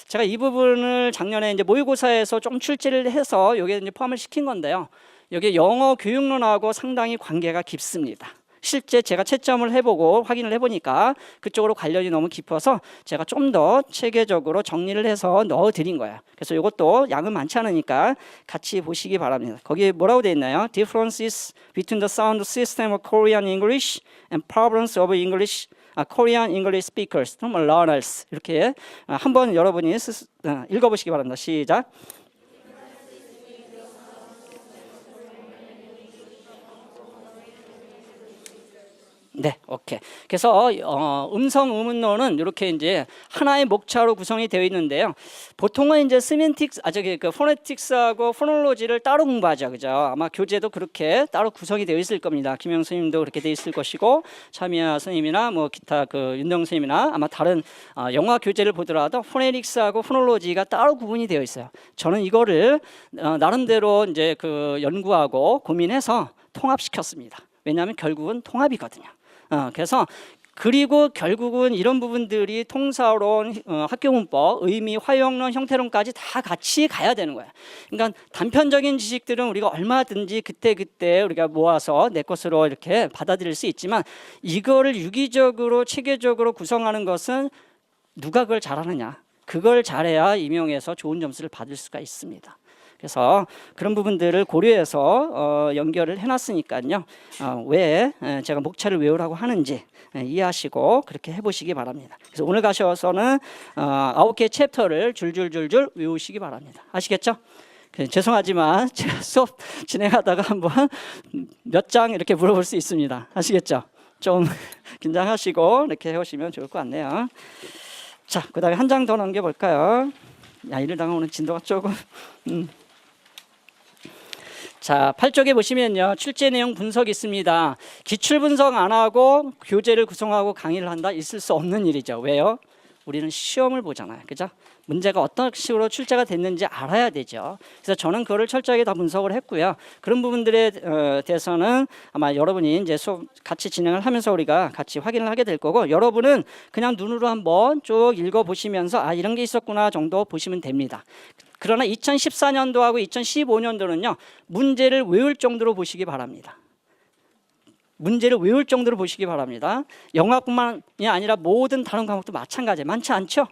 제가 이 부분을 작년에 이제 모의고사에서 좀 출제를 해서 여기에 이제 포함을 시킨 건데요. 여기 영어 교육론하고 상당히 관계가 깊습니다. 실제 제가 채점을 해보고 확인을 해보니까 그쪽으로 관련이 너무 깊어서 제가 좀 더 체계적으로 정리를 해서 넣어드린 거예요. 그래서 이것도 양은 많지 않으니까 같이 보시기 바랍니다. 거기에 뭐라고 되어 있나요? Differences between the sound system of Korean English and problems of English, Korean English speakers, learners. 이렇게 한번 여러분이 읽어보시기 바랍니다. 시작. 네, 오케이. 그래서 음성 의문어는 이렇게 이제 하나의 목차로 구성이 되어 있는데요. 보통은 이제 시멘틱스, 그 포네틱스하고 포놀로지를 따로 공부하죠, 그죠? 아마 교재도 그렇게 따로 구성이 되어 있을 겁니다. 김영 선생님도 그렇게 되어 있을 것이고, 차미아 선생님이나 뭐 기타 그 윤동 선생님이나 아마 다른 영어 교재를 보더라도 포네틱스하고 포놀로지가 따로 구분이 되어 있어요. 저는 이거를 나름대로 이제 그 연구하고 고민해서 통합시켰습니다. 왜냐하면 결국은 통합이거든요. 그래서 그리고 결국은 이런 부분들이 통사론, 학교문법, 의미, 활용론, 형태론까지 다 같이 가야 되는 거예요. 그러니까 단편적인 지식들은 우리가 얼마든지 그때 우리가 모아서 내 것으로 이렇게 받아들일 수 있지만 이거를 유기적으로 체계적으로 구성하는 것은 누가 그걸 잘하느냐. 그걸 잘해야 임용에서 좋은 점수를 받을 수가 있습니다. 그래서 그런 부분들을 고려해서 연결을 해놨으니까요. 왜 제가 목차를 외우라고 하는지 이해하시고 그렇게 해보시기 바랍니다. 그래서 오늘 가셔서는 9개 챕터를 줄줄줄줄 외우시기 바랍니다. 아시겠죠? 죄송하지만 제가 수업 진행하다가 한번 몇 장 이렇게 물어볼 수 있습니다. 아시겠죠? 좀 긴장하시고 이렇게 해오시면 좋을 것 같네요. 자, 그 다음에 한 장 더 넘겨볼까요? 야, 이러다가 오늘 진도가 조금 자, 8쪽에 보시면요. 출제 내용 분석이 있습니다. 기출 분석 안 하고 교재를 구성하고 강의를 한다? 있을 수 없는 일이죠. 왜요? 우리는 시험을 보잖아요. 그죠? 문제가 어떤 식으로 출제가 됐는지 알아야 되죠. 그래서 저는 그거를 철저하게 다 분석을 했고요. 그런 부분들에 대해서는 아마 여러분이 이제 수업 같이 진행을 하면서 우리가 같이 확인을 하게 될 거고, 여러분은 그냥 눈으로 한번 쭉 읽어보시면서 아, 이런 게 있었구나 정도 보시면 됩니다. 그러나 2014년도하고 2015년도는요. 문제를 외울 정도로 보시기 바랍니다. 문제를 외울 정도로 보시기 바랍니다. 영어뿐만이 아니라 모든 다른 과목도 마찬가지예요. 많지 않죠?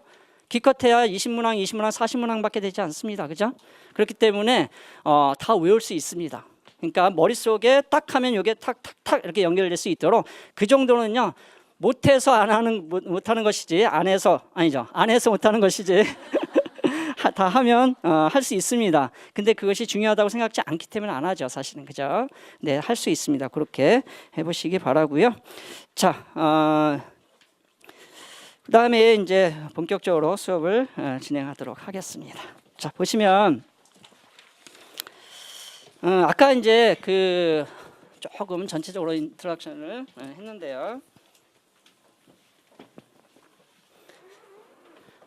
기껏해야 20문항, 20문항, 40문항밖에 되지 않습니다. 그죠? 그렇기 때문에 다 외울 수 있습니다. 그러니까 머릿속에 딱 하면 이게 탁탁탁 이렇게 연결될 수 있도록 그 정도는요. 못해서 못하는 것이지 안 해서 못하는 것이지 다 하면 할 수 있습니다. 근데 그것이 중요하다고 생각지 않기 때문에 안 하죠, 사실은. 그죠? 네, 할 수 있습니다. 그렇게 해보시기 바라고요. 자, 그다음에 이제 본격적으로 수업을 진행하도록 하겠습니다. 자, 보시면 아까 이제 그 조금 전체적으로 인트로덕션을 했는데요.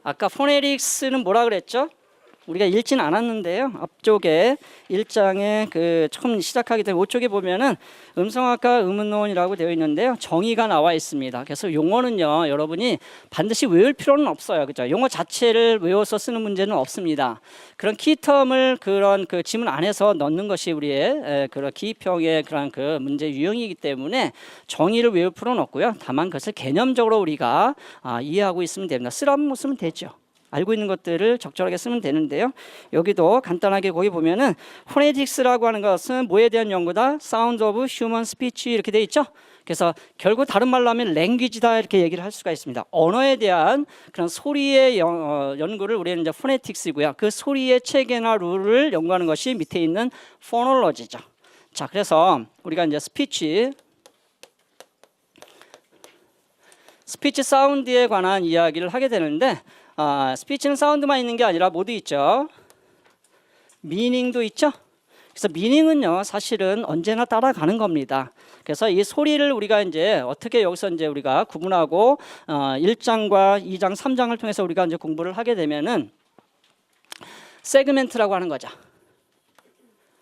아까 포네틱스는 뭐라 그랬죠? 우리가 읽지는 않았는데요. 앞쪽에 1장에 그 처음 시작하기 때문에 5쪽에 보면은 음성학과 의문론이라고 되어 있는데요. 정의가 나와 있습니다. 그래서 용어는요, 여러분이 반드시 외울 필요는 없어요. 그죠? 용어 자체를 외워서 쓰는 문제는 없습니다. 그런 키텀을 그런 그 지문 안에서 넣는 것이 우리의 그런 기입형의 그런 그 문제 유형이기 때문에 정의를 외울 필요는 없고요. 다만 그것을 개념적으로 우리가 이해하고 있으면 됩니다. 쓰라면 쓰면 되죠. 알고 있는 것들을 적절하게 쓰면 되는데요. 여기도 간단하게 거기 보면은 포네틱스라고 하는 것은 뭐에 대한 연구다? Sound of Human Speech 이렇게 돼 있죠. 그래서 결국 다른 말로 하면 랭귀지다 이렇게 얘기를 할 수가 있습니다. 언어에 대한 그런 소리의 연구를 우리는 이제 포네틱스고요. 그 소리의 체계나 룰을 연구하는 것이 밑에 있는 포놀로지죠. 자, 그래서 우리가 이제 스피치 사운드에 관한 이야기를 하게 되는데 스피치는 사운드만 있는 게 아니라 모두 있죠. 미닝도 있죠. 그래서 미닝은요, 사실은 언제나 따라가는 겁니다. 그래서 이 소리를 우리가 이제 어떻게 여기서 이제 우리가 구분하고 1장과 2장, 3장을 통해서 우리가 이제 공부를 하게 되면은 세그멘트라고 하는 거죠.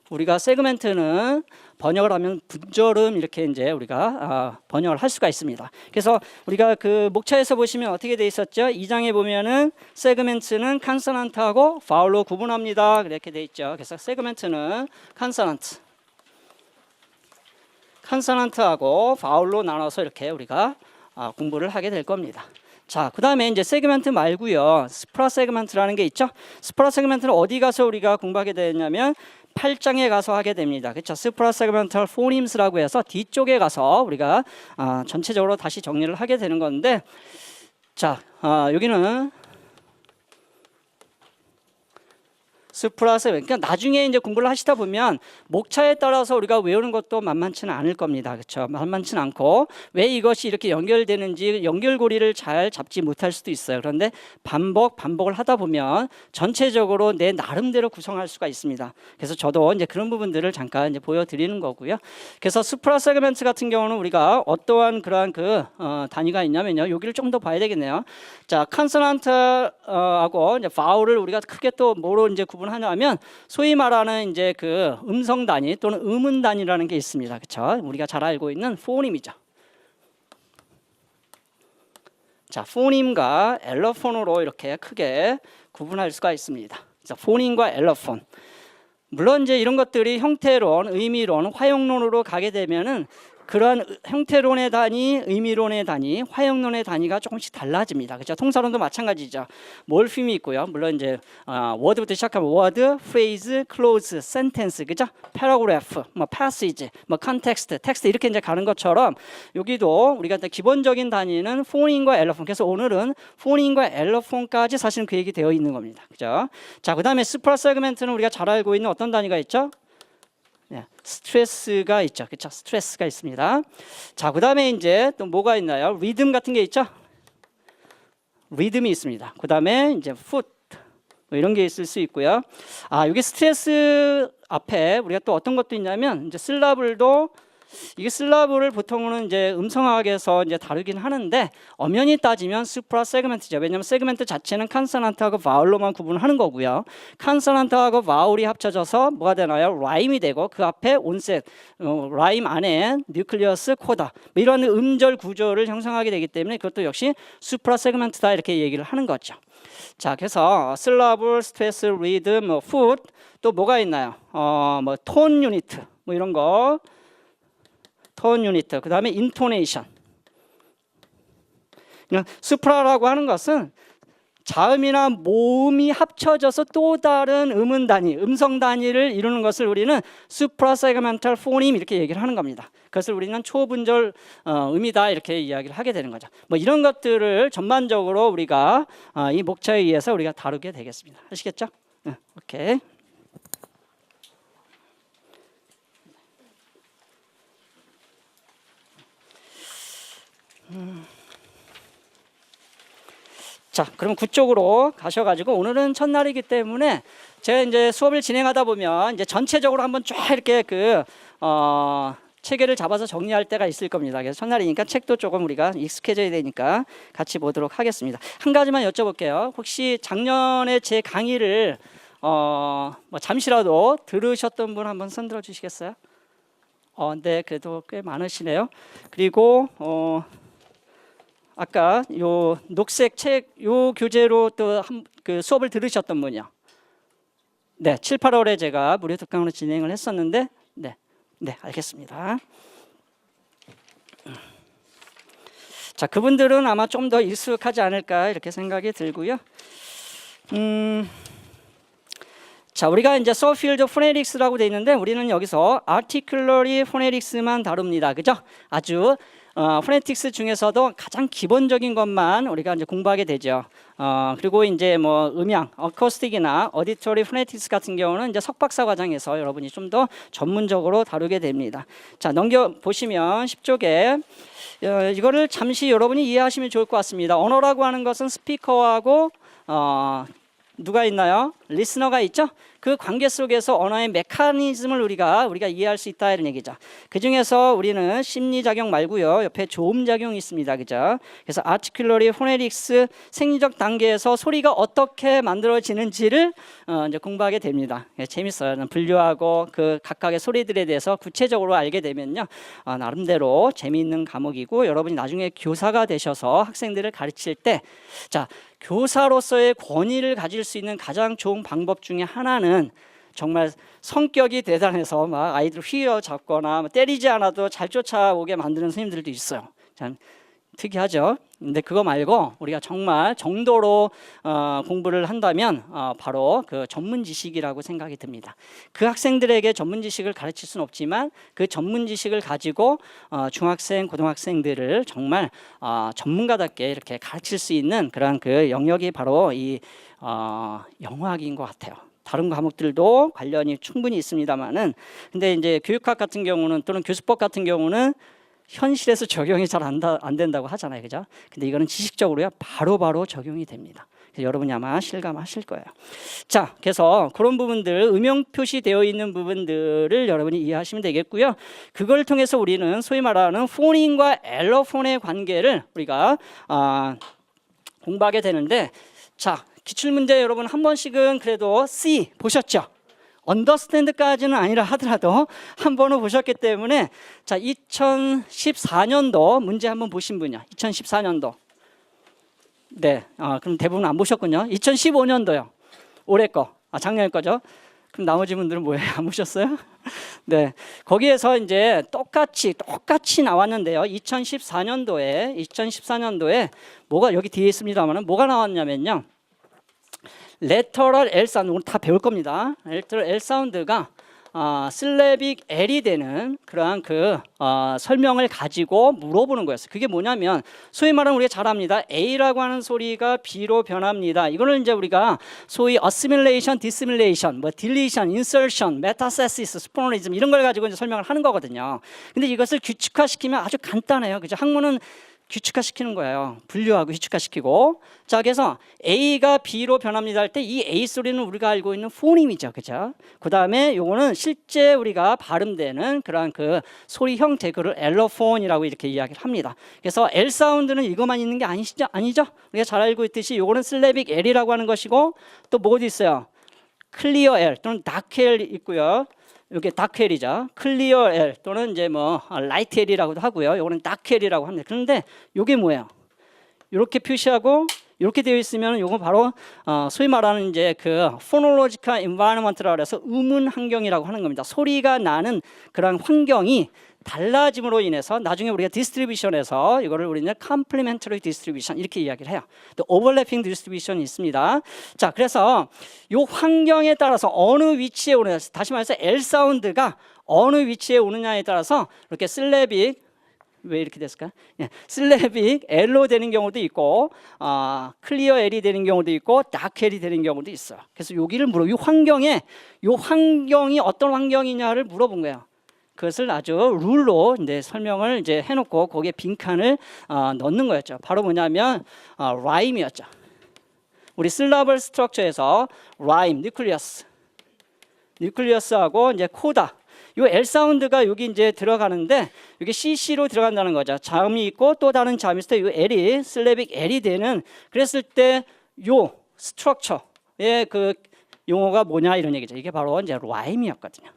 우리가 세그멘트는 번역을 하면 분절음 이렇게 이제 우리가 번역을 할 수가 있습니다. 그래서 우리가 그 목차에서 보시면 어떻게 돼 있었죠? 2장에 보면은 세그멘트는 컨소넌트하고 바울로 구분합니다. 이렇게 돼 있죠. 그래서 세그멘트는 컨소넌트하고 바울로 나눠서 이렇게 우리가 공부를 하게 될 겁니다. 자, 그 다음에 이제 세그멘트 말고요. 스프라 세그멘트라는 게 있죠. 스프라 세그멘트는 어디 가서 우리가 공부하게 되냐면 8장에 가서 하게 됩니다. 그렇죠? 스프라 세그멘탈 포님스라고 해서 뒤쪽에 가서 우리가 전체적으로 다시 정리를 하게 되는 건데, 자, 여기는 수프라 그러니까 나중에 이제 공부를 하시다 보면 목차에 따라서 우리가 외우는 것도 만만치는 않을 겁니다. 그렇죠? 만만치는 않고 왜 이것이 이렇게 연결되는지 연결고리를 잘 잡지 못할 수도 있어요. 그런데 반복을 하다 보면 전체적으로 내 나름대로 구성할 수가 있습니다. 그래서 저도 이제 그런 부분들을 잠깐 이제 보여드리는 거고요. 그래서 수프라 세그멘트 같은 경우는 우리가 어떠한 그러한 단위가 있냐면요. 여기를 좀 더 봐야 되겠네요. 자, 컨소넌트하고 이제 바울을 우리가 크게 또 뭐로 이제 구분하냐면 소위 말하는 이제 그 음성 단위 또는 음운 단위라는 게 있습니다. 그렇죠? 우리가 잘 알고 있는 포님이죠. 자, 포님과 엘러폰으로 이렇게 크게 구분할 수가 있습니다. 자, 포님과 엘러폰. 물론 이제 이런 것들이 형태론, 의미론, 화용론으로 가게 되면은 그런 형태론의 단위, 의미론의 단위, 화용론의 단위가 조금씩 달라집니다. 그렇죠? 통사론도 마찬가지죠. 몰핌이 있고요. 물론 이제 워드부터 시작하면 워드, 프레이즈, 클로즈, 센텐스, 그죠? 패러그래프, 뭐 패시지, 뭐 컨텍스트, 텍스트 이렇게 이제 가는 것처럼 여기도 우리가 기본적인 단위는 폰인과 엘러폰. 그래서 오늘은 폰인과 엘러폰까지 사실은 그 얘기 되어 있는 겁니다. 그죠? 자, 그다음에 수프라 세그멘트는 우리가 잘 알고 있는 어떤 단위가 있죠? 네, 스트레스가 있죠. 그렇죠? 스트레스가 있습니다. 자, 그다음에 이제 또 뭐가 있나요? 리듬 같은 게 있죠. 리듬이 있습니다. 그다음에 이제 풋 뭐 이런 게 있을 수 있고요. 여기 스트레스 앞에 우리가 또 어떤 것도 있냐면 이제 슬라블도 이게 슬라브를 보통은 이제 음성학에서 이제 다루긴 하는데 엄연히 따지면 수프라 세그멘트죠. 왜냐하면 세그멘트 자체는 컨소넌트하고 바울로만 구분하는 거고요. 컨소넌트하고 바울이 합쳐져서 뭐가 되나요? 라임이 되고 그 앞에 온셋, 라임 안에 뉴클리어스, 코다 뭐 이런 음절 구조를 형성하게 되기 때문에 그것도 역시 수프라 세그멘트다 이렇게 얘기를 하는 거죠. 자, 그래서 슬라브, 스트레스, 리듬, 뭐 풋, 또 뭐가 있나요? 뭐 톤 유니트, 뭐 이런 거. 톤 유니트, 그 다음에 인토네이션. 수프라라고 하는 것은 자음이나 모음이 합쳐져서 또 다른 음운 단위, 음성 단위를 이루는 것을 우리는 수프라 세그멘탈 포님 이렇게 얘기를 하는 겁니다. 그것을 우리는 초분절 음이다 이렇게 이야기를 하게 되는 거죠. 뭐 이런 것들을 전반적으로 우리가 이 목차에 의해서 우리가 다루게 되겠습니다. 아시겠죠? 오케이. 자, 그럼 그쪽으로 가셔가지고 오늘은 첫날이기 때문에 제가 이제 수업을 진행하다 보면 이제 전체적으로 한번 쫙 이렇게 체계를 잡아서 정리할 때가 있을 겁니다. 그래서 첫날이니까 책도 조금 우리가 익숙해져야 되니까 같이 보도록 하겠습니다. 한 가지만 여쭤볼게요. 혹시 작년에 제 강의를 뭐 잠시라도 들으셨던 분 한번 손 들어 주시겠어요? 네, 그래도 꽤 많으시네요. 그리고 아까 요 녹색 책 요 교재로 또 그 수업을 들으셨던 분이요. 네, 7, 8월에 제가 무료 특강으로 진행을 했었는데 네, 알겠습니다. 자, 그분들은 아마 좀 더 익숙하지 않을까 이렇게 생각이 들고요. 자, 우리가 이제 서필드 포네틱스라고 돼 있는데 우리는 여기서 아티큘러리 포네틱스만 다룹니다. 그죠? 아주 포네틱스 중에서도 가장 기본적인 것만 우리가 이제 공부하게 되죠. 그리고 이제 뭐 음향, 어쿠스틱이나 어디토리 포네틱스 같은 경우는 이제 석박사 과정에서 여러분이 좀 더 전문적으로 다루게 됩니다. 자, 넘겨 보시면 10쪽에 이거를 잠시 여러분이 이해하시면 좋을 것 같습니다. 언어라고 하는 것은 스피커하고 누가 있나요? 리스너가 있죠? 그 관계 속에서 언어의 메커니즘을 우리가 이해할 수 있다 이런 얘기죠. 그 중에서 우리는 심리작용 말고요. 옆에 조음작용이 있습니다. 그죠? 그래서 아티큘러리 포네틱스 생리적 단계에서 소리가 어떻게 만들어지는지를 이제 공부하게 됩니다. 재밌어요. 분류하고 그 각각의 소리들에 대해서 구체적으로 알게 되면요. 나름대로 재미있는 과목이고 여러분이 나중에 교사가 되셔서 학생들을 가르칠 때 자, 교사로서의 권위를 가질 수 있는 가장 좋은 방법 중에 하나는 정말 성격이 대단해서 막 아이들 휘어잡거나 때리지 않아도 잘 쫓아오게 만드는 선생님들도 있어요. 참 특이하죠. 근데 그거 말고 우리가 정말 정도로 공부를 한다면 바로 그 전문 지식이라고 생각이 듭니다. 그 학생들에게 전문 지식을 가르칠 수는 없지만 그 전문 지식을 가지고 중학생, 고등학생들을 정말 전문가답게 이렇게 가르칠 수 있는 그런 그 영역이 바로 이 영어학인 것 같아요. 다른 과목들도 관련이 충분히 있습니다만은, 근데 이제 교육학 같은 경우는 또는 교수법 같은 경우는 현실에서 적용이 잘 안 된다고 하잖아요, 그죠? 근데 이거는 지식적으로야 바로바로 적용이 됩니다. 여러분이 아마 실감하실 거예요. 자, 그래서 그런 부분들, 음영 표시되어 있는 부분들을 여러분이 이해하시면 되겠고요. 그걸 통해서 우리는 소위 말하는 폰인과 엘러폰의 관계를 우리가 공부하게 되는데, 자, 기출문제 여러분 한 번씩은 그래도 C 보셨죠? 언더스탠드까지는 아니라 하더라도 한 번은 보셨기 때문에, 자, 2014년도 문제 한번 보신 분이요. 2014년도. 네, 그럼 대부분 안 보셨군요. 2015년도요. 올해 거, 작년 거죠. 그럼 나머지 분들은 뭐예요? 안 보셨어요? 네, 거기에서 이제 똑같이 나왔는데요. 2014년도에 뭐가 여기 뒤에 있습니다만은 뭐가 나왔냐면요. 레터럴 L 사운드, 오늘 다 배울 겁니다. 레터럴 L 사운드가 슬래빅 L이 되는 그러한 설명을 가지고 물어보는 거였어요. 그게 뭐냐면 소위 말하면 우리가 잘 압니다. A라고 하는 소리가 B로 변합니다. 이거는 이제 우리가 소위 assimilation, dissimilation, deletion, insertion, metathesis, 스포너리즘 이런 걸 가지고 이제 설명을 하는 거거든요. 근데 이것을 규칙화시키면 아주 간단해요. 그죠? 학문은 규칙화시키는 거예요. 분류하고 규칙화시키고. 자, 그래서 A가 B로 변합니다 할 때 이 A 소리는 우리가 알고 있는 포님이죠, 그죠? 그 다음에 요거는 실제 우리가 발음되는 그러한 소리 형태, 그를 엘러폰이라고 이렇게 이야기를 합니다. 그래서 L 사운드는 이것만 있는 게 아니죠? 우리가 잘 알고 있듯이 요거는 슬래빅 L이라고 하는 것이고, 또 뭐도 있어요? 클리어 L 또는 다크 L 있고요. 이게 다크 L이죠. 클리어 L 또는 이제 라이트 L이라고도 하고요. 이거는 다크 L이라고 합니다. 그런데 이게 뭐예요? 이렇게 표시하고 이렇게 되어 있으면 이거 바로 소위 말하는 이제 포놀로지컬 인바이러먼트라고 해서 음운 환경이라고 하는 겁니다. 소리가 나는 그런 환경이 달라짐으로 인해서 나중에 우리가 디스트리뷰션에서 이거를 우리는 컴플리멘터리 디스트리뷰션 이렇게 이야기를 해요. 또 오버래핑 디스트리뷰션이 있습니다. 자, 그래서 이 환경에 따라서 어느 위치에 오느냐, 다시 말해서 L 사운드가 어느 위치에 오느냐에 따라서 이렇게 슬래빅, 왜 이렇게 됐을까? 슬래빅 L로 되는 경우도 있고, 클리어 L이 되는 경우도 있고, 다크 L이 되는 경우도 있어요. 그래서 여기를 이 환경이 어떤 환경이냐를 물어본 거예요. 그것을 아주 룰로 이제 설명을 이제 해놓고 거기에 빈칸을 넣는 거였죠. 바로 뭐냐면 라임이었죠. 우리 실라블 스트럭처에서 라임, 뉴클리어스하고 이제 코다. 이 L 사운드가 여기 이제 들어가는데 이게 CC로 들어간다는 거죠. 자음이 있고 또 다른 자음이 있을 때 이 L이 슬래빅 L이 되는, 그랬을 때 요 스트럭처의 용어가 뭐냐 이런 얘기죠. 이게 바로 이제 라임이었거든요.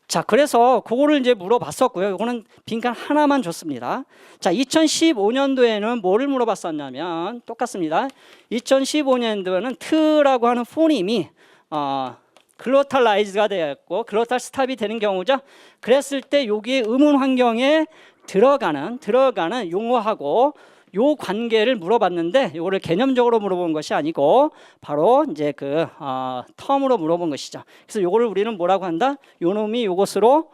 자, 그래서 그거를 이제 물어봤었고요. 이거는 빈칸 하나만 줬습니다. 자, 2015년도에는 뭐를 물어봤었냐면 똑같습니다. 2015년도에는 트라고 하는 포님이 글로탈라이즈가 되었고 글로탈 스탑이 되는 경우죠. 그랬을 때 여기에 음운 환경에 들어가는 용어하고 요 관계를 물어봤는데, 요거를 개념적으로 물어본 것이 아니고 바로 이제 텀으로 물어본 것이죠. 그래서 요거를 우리는 뭐라고 한다? 요 놈이 요것으로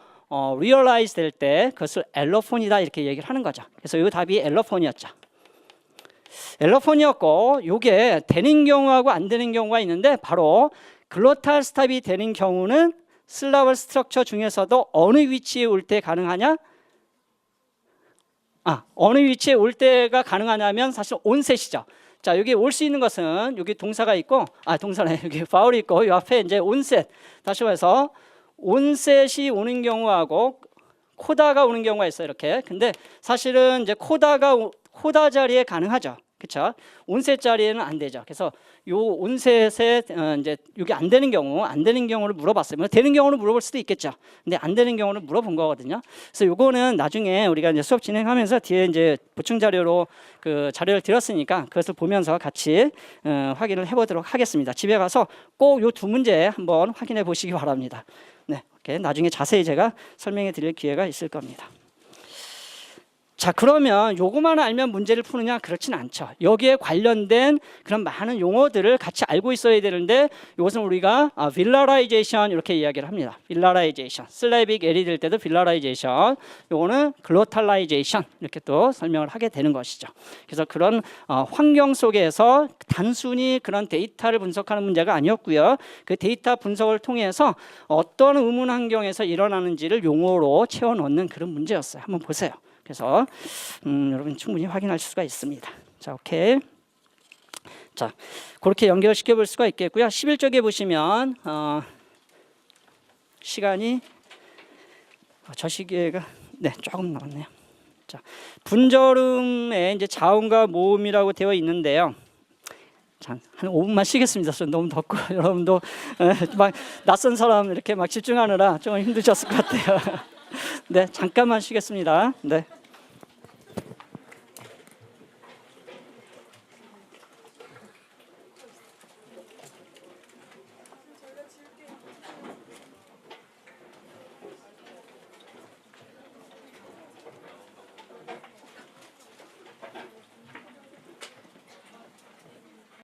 리얼라이즈 될 때 그것을 엘러폰이다 이렇게 얘기를 하는 거죠. 그래서 요 답이 엘러폰이었죠. 엘러폰이었고, 요게 되는 경우하고 안 되는 경우가 있는데, 바로 글로탈 스탑이 되는 경우는 슬라블 스트럭처 중에서도 어느 위치에 올 때 가능하냐? 어느 위치에 올 때가 가능하냐면 사실 온셋이죠. 자, 여기 올 수 있는 것은 여기 동사가 있고, 동사네, 여기 바울이 있고, 이 앞에 이제 온셋. 다시 말해서 온셋이 오는 경우하고 코다가 오는 경우가 있어요, 이렇게. 근데 사실은 이제 코다 자리에 가능하죠. 그렇죠? 온셋 자리에는 안 되죠. 그래서 요 온셋에 이제 여기 안 되는 경우를 물어봤어요. 되는 경우를 물어볼 수도 있겠죠. 근데 안 되는 경우를 물어본 거거든요. 그래서 요거는 나중에 우리가 이제 수업 진행하면서 뒤에 이제 보충 자료로 자료를 드렸으니까 그것을 보면서 같이 확인을 해보도록 하겠습니다. 집에 가서 꼭 요 두 문제 한번 확인해 보시기 바랍니다. 네, 이렇게 나중에 자세히 제가 설명해 드릴 기회가 있을 겁니다. 자, 그러면 요거만 알면 문제를 푸느냐? 그렇진 않죠. 여기에 관련된 그런 많은 용어들을 같이 알고 있어야 되는데 이것은 우리가 빌라라이제이션 이렇게 이야기를 합니다. 빌라라이제이션, 슬래빅 L이 될 때도 빌라라이제이션, 요거는 글로탈라이제이션 이렇게 또 설명을 하게 되는 것이죠. 그래서 그런 환경 속에서 단순히 그런 데이터를 분석하는 문제가 아니었고요. 그 데이터 분석을 통해서 어떤 의문 환경에서 일어나는지를 용어로 채워 넣는 그런 문제였어요. 한번 보세요. 그래서 여러분 충분히 확인할 수가 있습니다. 자, 오케이. 자, 그렇게 연결시켜 볼 수가 있겠고요. 11쪽에 보시면 시간이 저 시기가 조금 남았네요. 자, 분절음에 이제 자음과 모음이라고 되어 있는데요. 자, 한 5분만 쉬겠습니다. 너무 덥고 여러분도 막 낯선 사람 이렇게 막 집중하느라 좀 힘드셨을 것 같아요. 네, 잠깐만 쉬겠습니다. 네.